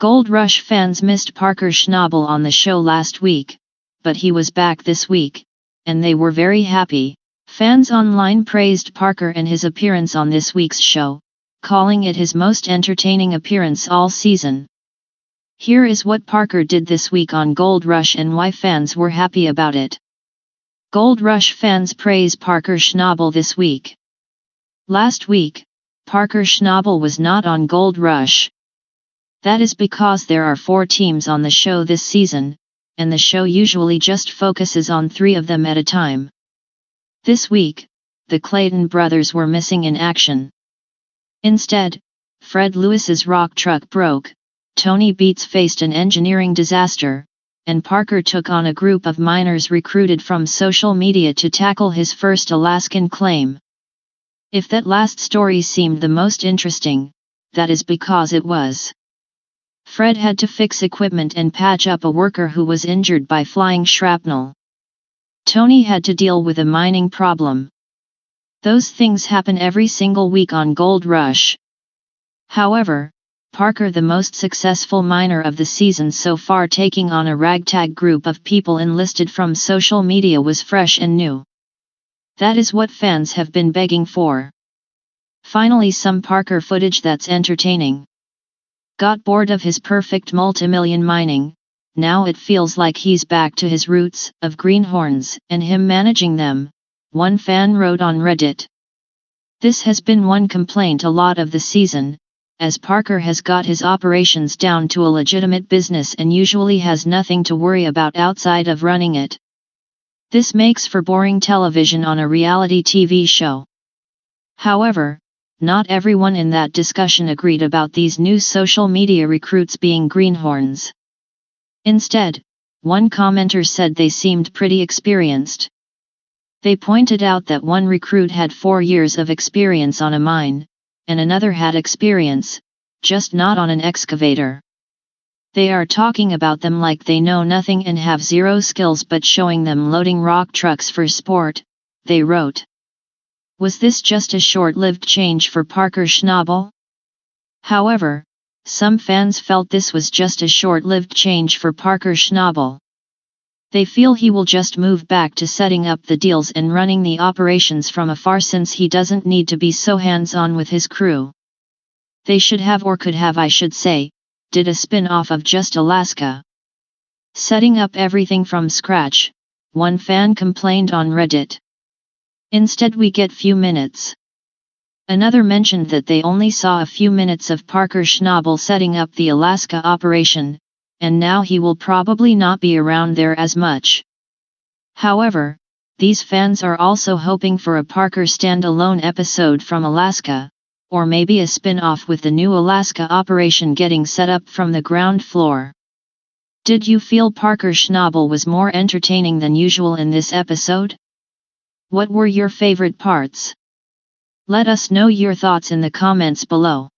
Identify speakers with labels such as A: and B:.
A: Gold Rush fans missed Parker Schnabel on the show last week, but he was back this week, and they were very happy. Fans online praised Parker and his appearance on this week's show, calling it his most entertaining appearance all season. Here is what Parker did this week on Gold Rush and why fans were happy about it. Gold Rush fans praise Parker Schnabel this week. Last week, Parker Schnabel was not on Gold Rush. That is because there are 4 teams on the show this season, and the show usually just focuses on 3 of them at a time. This week, the Clayton brothers were missing in action. Instead, Fred Lewis's rock truck broke, Tony Beats faced an engineering disaster, and Parker took on a group of miners recruited from social media to tackle his first Alaskan claim. If that last story seemed the most interesting, that is because it was. Fred had to fix equipment and patch up a worker who was injured by flying shrapnel. Tony had to deal with a mining problem. Those things happen every single week on Gold Rush. However, Parker, the most successful miner of the season so far, taking on a ragtag group of people enlisted from social media, was fresh and new. That is what fans have been begging for. Finally, some Parker footage that's entertaining. Got bored of his perfect multimillion mining, now it feels like he's back to his roots of greenhorns and him managing them, one fan wrote on Reddit. This has been one complaint a lot of the season, as Parker has got his operations down to a legitimate business and usually has nothing to worry about outside of running it. This makes for boring television on a reality TV show. However, not everyone in that discussion agreed about these new social media recruits being greenhorns. Instead, one commenter said they seemed pretty experienced. They pointed out that one recruit had 4 years of experience on a mine, and another had experience, just not on an excavator. They are talking about them like they know nothing and have zero skills, but showing them loading rock trucks for sport, they wrote. Was this just a short-lived change for Parker Schnabel? However, some fans felt this was just a short-lived change for Parker Schnabel. They feel he will just move back to setting up the deals and running the operations from afar, since he doesn't need to be so hands-on with his crew. They should have, or could have I should say, did a spin-off of just Alaska. Setting up everything from scratch, one fan complained on Reddit. Instead we get few minutes. Another mentioned that they only saw a few minutes of Parker Schnabel setting up the Alaska operation, and now he will probably not be around there as much. However, these fans are also hoping for a Parker standalone episode from Alaska, or maybe a spin-off with the new Alaska operation getting set up from the ground floor. Did you feel Parker Schnabel was more entertaining than usual in this episode? What were your favorite parts? Let us know your thoughts in the comments below.